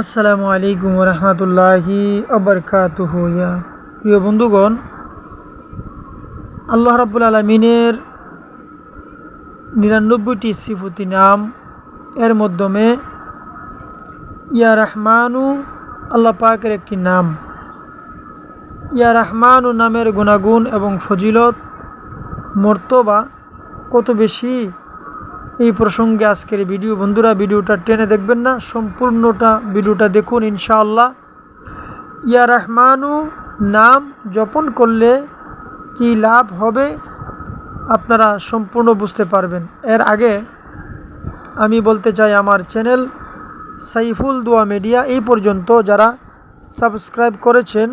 আসসালামু আলাইকুম রহমতুল্লাহি আবরকাতুহু। ইয়া প্রিয় বন্ধুগণ, আল্লাহ রাব্বুল আলমিনের ৯৯টি সিফতি নাম এর মাধ্যমে ইয়া রহমানু আল্লাহ পাকের একটি নাম। ইয়া রহমানু নামের গুণাগুণ এবং ফজিলত মর্তবা কত বেশি, এই প্রসঙ্গে আজকের ভিডিও। বন্ধুরা, ভিডিওটা টেনে দেখবেন না, সম্পূর্ণটা ভিডিওটা দেখুন ইনশাআল্লাহ। ইয়া রহমানু নাম জপন করলে কি লাভ হবে আপনারা সম্পূর্ণ বুঝতে পারবেন। এর আগে আমি বলতে চাই, আমার চ্যানেল সাইফুল দোয়া মিডিয়া এই পর্যন্ত যারা সাবস্ক্রাইব করেছেন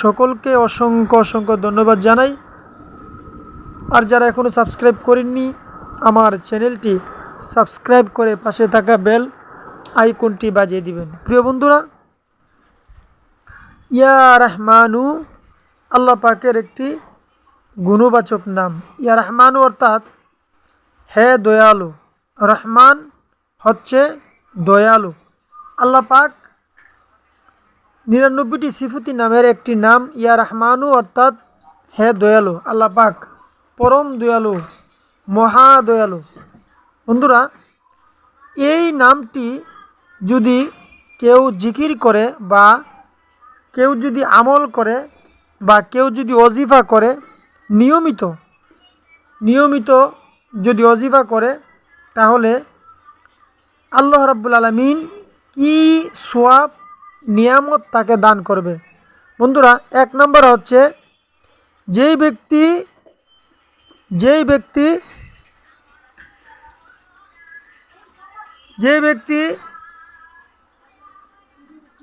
সকলকে অসংখ্য অসংখ্য ধন্যবাদ জানাই। আর যারা এখনও সাবস্ক্রাইব করেননি, আমার চ্যানেলটি সাবস্ক্রাইব করে পাশে থাকা বেল আইকনটি বাজিয়ে দিবেন। প্রিয় বন্ধুরা, ইয়া রহমানু আল্লাহ পাকের একটি গুণবাচক নাম। ইয়া রহমানু অর্থাৎ হে দয়ালু। রহমান হচ্ছে দয়ালু। আল্লাহ পাক ৯৯টি সিফতি নামের একটি নাম ইয়া রহমানু অর্থাৎ হে দয়ালু। আল্লাহ পাক পরম দয়ালু, মহা দয়ালু। বন্ধুরা, এই নামটি যদি কেউ জিকির করে বা কেউ যদি আমল করে বা কেউ যদি ওজিফা করে, নিয়মিত যদি ওজিফা করে, তাহলে আল্লাহ রাব্বুল আলামিন কি সওয়াব নিয়ামত তাকে দান করবে। বন্ধুরা, এক নম্বর হচ্ছে যেই ব্যক্তি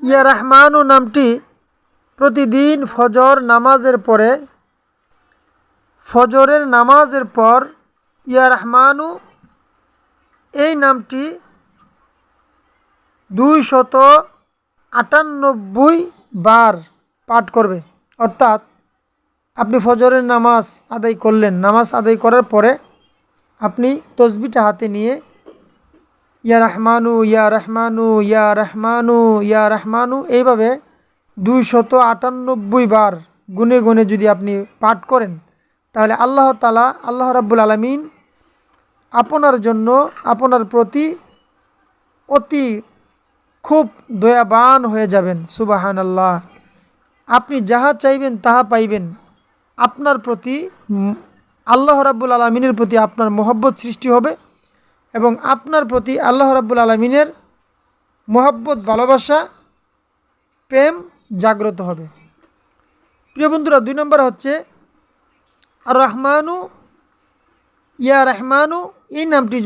ইয়া রহমানু নামটি প্রতিদিন ফজরের নামাজের পর ইয়া রহমানু এই নামটি ২৯৮ বার পাঠ করবে। অর্থাৎ আপনি ফজরের নামাজ আদায় করলেন, নামাজ আদায় করার পরে আপনি তসবিটা হাতে নিয়ে ইয়া রহমানু ইয়া রহমানু ইয়া রহমানু ইয়া রহমানু এইভাবে ২৯৮ বার গুনে গুনে যদি আপনি পাঠ করেন, তাহলে আল্লাহ রাব্বুল আলামিন আপনার জন্য, আপনার প্রতি অতি খুব দয়াবান হয়ে যাবেন। সুবহানাল্লাহ। আপনি যাহা চাইবেন তাহা পাইবেন। আপনার প্রতি আল্লাহ রাব্বুল আলামিনের প্রতি আপনার মহব্বত সৃষ্টি হবে এবং আপনার প্রতি আল্লাহ রাব্বুল আলামিনের মহব্বত, ভালোবাসা, প্রেম জাগ্রত হবে। প্রিয় বন্ধুরা, ২ নম্বর হচ্ছে আর রহমানু ইয়া রহমানু এই নামটি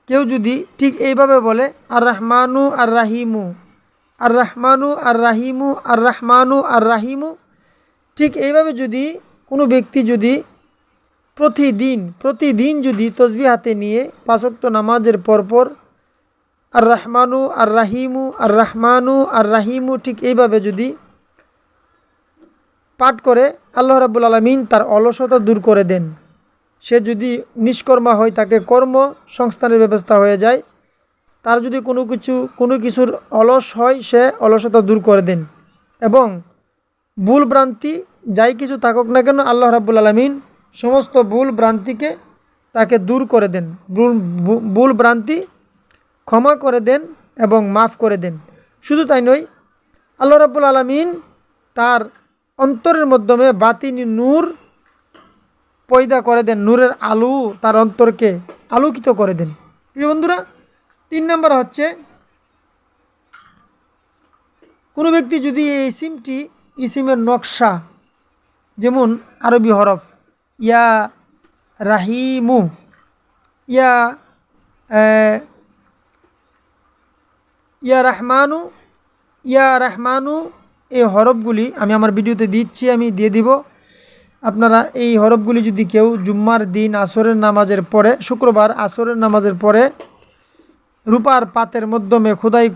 কেউ যদি ঠিক এইভাবে বলে, আর রহমানু আর রাহিমু, আর রহমানু আর রাহিমু, আর রহমানু আর রাহিমু, ঠিক এইভাবে যদি কোনো ব্যক্তি যদি প্রতিদিন যদি তসবিহ হাতে নিয়ে ৫ ওয়াক্ত নামাজের পরপর আর রহমানু আর রাহিমু, আর রহমানু আর রাহিমু ঠিক এইভাবে যদি পাঠ করে, আল্লাহ রাব্বুল আলামিন তার অলসতা দূর করে দেন। সে যদি নিষ্কর্মা হয়, তাকে কর্মসংস্থানের ব্যবস্থা হয়ে যায়। তার যদি কোনো কিছুর অলস হয়, সে অলসতা দূর করে দেন। এবং ভুল ভ্রান্তি যাই কিছু থাকুক না কেন, আল্লাহ রাব্বুল আলামিন সমস্ত ভুল ভ্রান্তিকে তাকে দূর করে দেন, ভুল ভ্রান্তি ক্ষমা করে দেন এবং মাফ করে দেন। শুধু তাই নয়, আল্লাহ রাব্বুল আলামিন তার অন্তরের মাধ্যমে বাতিনি নূর পয়দা করে দেন, নূরের আলো তার অন্তরকে আলোকিত করে দেন। প্রিয় বন্ধুরা, ৩ নম্বর হচ্ছে কোনো ব্যক্তি যদি এই ইসিমের নকশা, যেমন আরবি হরফ ইয়া রাহিমু, ইয়া রহমানু এই হরফগুলি আমি আমার ভিডিওতে দিচ্ছি, আমি দিয়ে দিব। আপনারা এই হরফগুলি যদি কেউ জুম্মার দিন শুক্রবার আসরের নামাজের পরে রূপার পাতের মাধ্যমে খোদাই